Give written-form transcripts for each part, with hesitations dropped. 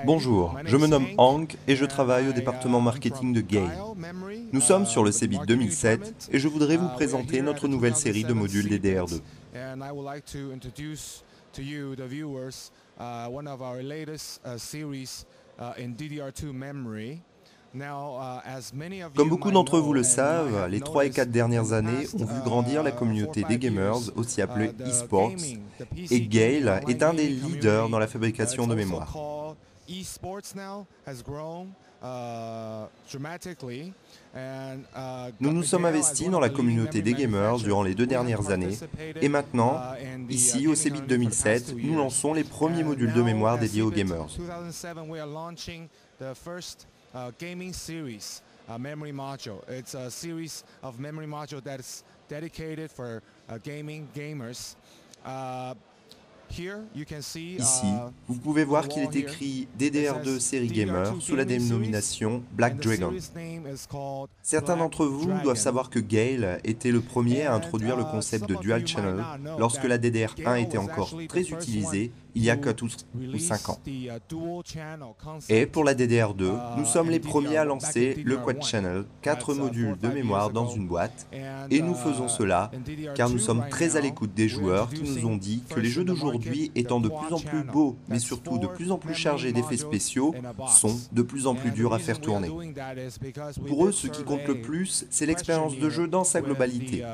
Bonjour, je me nomme Hank et je travaille au département marketing de Gale. Nous sommes sur le CeBIT 2007 et je voudrais vous présenter notre nouvelle série de modules DDR2. Comme beaucoup d'entre vous le savent, les 3 et 4 dernières années ont vu grandir la communauté des gamers, aussi appelée e-sports, et Gale est un des leaders dans la fabrication de mémoire. Nous nous sommes investis dans la communauté des gamers durant les 2 dernières années, et maintenant, ici au CeBIT 2007, nous lançons les premiers modules de mémoire dédiés aux gamers. Gaming series memory module. It's a series of memory module that is dedicated for gamers. Ici, vous pouvez voir qu'il est écrit DDR2 série gamer sous la dénomination Black Dragon. Certains d'entre vous doivent savoir que Gale était le premier à introduire le concept de Dual Channel lorsque la DDR1 était encore très utilisée il y a 4 ou 5 ans. Et pour la DDR2, nous sommes les premiers à lancer le Quad Channel, 4 modules de mémoire dans une boîte, et nous faisons cela car nous sommes très à l'écoute des joueurs qui nous ont dit que les jeux d'aujourd'hui étant de plus en plus beaux, mais surtout de plus en plus chargés d'effets spéciaux, sont de plus en plus durs à faire tourner. Pour eux, ce qui compte le plus, c'est l'expérience de jeu dans sa globalité.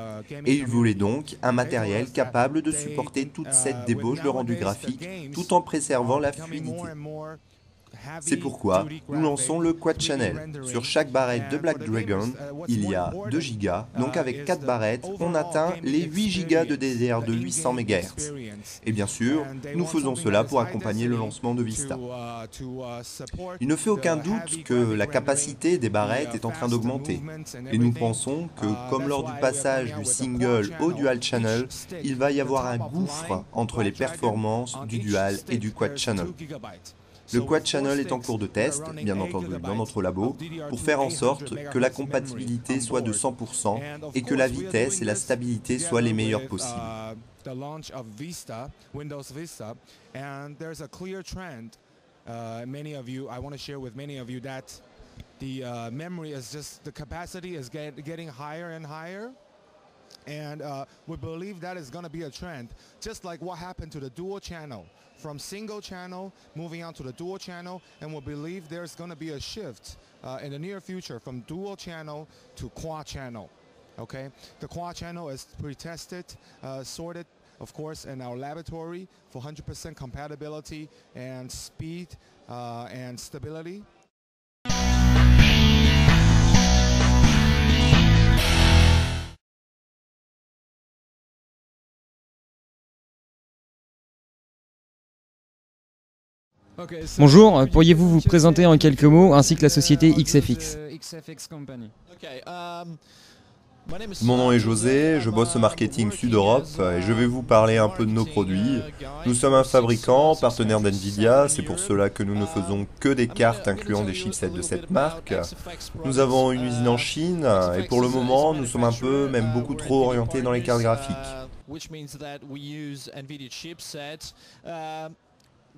Et ils voulaient donc un matériel capable de supporter toute cette débauche de rendu graphique tout en préservant la fluidité. C'est pourquoi nous lançons le Quad Channel. Sur chaque barrette de Black Dragon, il y a 2 Go, donc avec 4 barrettes, on atteint les 8 Go de DDR de 800 MHz. Et bien sûr, nous faisons cela pour accompagner le lancement de Vista. Il ne fait aucun doute que la capacité des barrettes est en train d'augmenter. Et nous pensons que, comme lors du passage du single au Dual Channel, il va y avoir un gouffre entre les performances du Dual et du Quad Channel. Le Quad Channel est en cours de test, bien entendu dans notre labo, pour faire en sorte que la compatibilité soit de 100% et que la vitesse et la stabilité soient les meilleures possibles. And we believe that is going to be a trend, just like what happened to the dual channel, from single channel moving on to the dual channel, and we believe there's going to be a shift in the near future from dual channel to quad channel. Okay, the quad channel is pre-tested, sorted, of course, in our laboratory for 100% compatibility and speed and stability. Bonjour, pourriez-vous vous présenter en quelques mots ainsi que la société XFX? Mon nom est José, je bosse au marketing Sud-Europe et je vais vous parler un peu de nos produits. Nous sommes un fabricant, partenaire d'NVIDIA, c'est pour cela que nous ne faisons que des cartes incluant des chipsets de cette marque. Nous avons une usine en Chine et pour le moment, nous sommes un peu, même beaucoup trop orientés dans les cartes graphiques.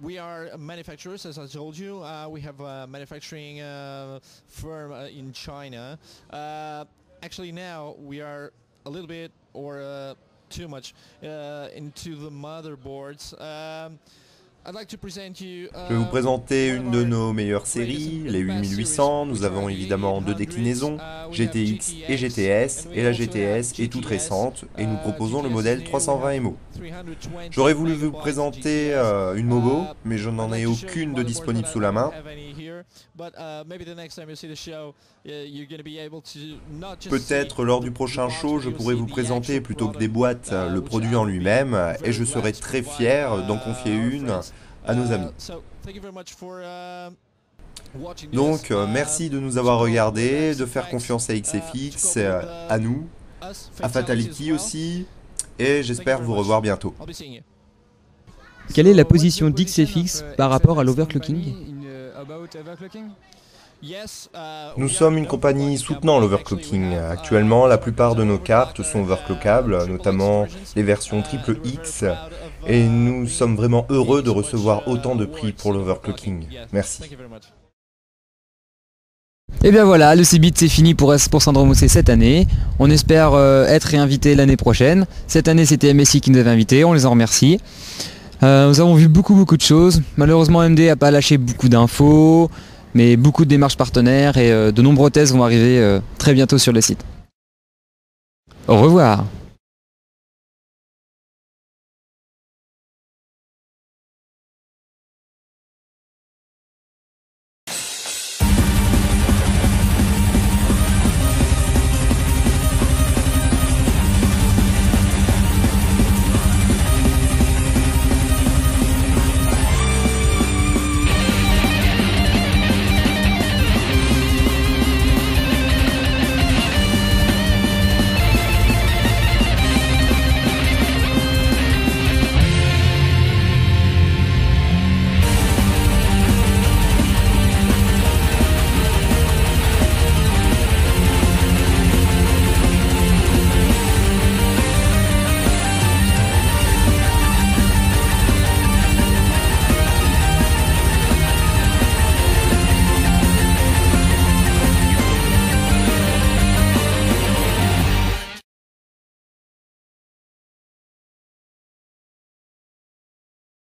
We are manufacturers, as I told you. We have a manufacturing firm in China. Actually, now we are a little bit or too much into the motherboards. Je vais vous présenter une de nos meilleures séries, les 8800. Nous avons évidemment 2 déclinaisons, GTX et GTS, et la GTS est toute récente, et nous proposons le modèle 320 MO. J'aurais voulu vous présenter une Mobo, mais je n'en ai aucune de disponible sous la main. Peut-être lors du prochain show, je pourrai vous présenter plutôt que des boîtes le produit en lui-même, et je serai très fier d'en confier une à nos amis. Donc, merci de nous avoir regardés, de faire confiance à XFX, à nous, à Fatality aussi, et j'espère vous revoir bientôt. Quelle est la position d'XFX par rapport à l'overclocking? Nous sommes une compagnie soutenant l'overclocking. Actuellement, la plupart de nos cartes sont overclockables, notamment les versions triple X, et nous sommes vraiment heureux de recevoir autant de prix pour l'overclocking. Merci. Et bien voilà, le CeBIT c'est fini pour Syndrome OC cette année. On espère être réinvité l'année prochaine. Cette année c'était MSI qui nous avait invités, on les en remercie. Nous avons vu beaucoup de choses. Malheureusement AMD n'a pas lâché beaucoup d'infos, mais beaucoup de démarches partenaires et de nombreux tests vont arriver très bientôt sur le site. Au revoir.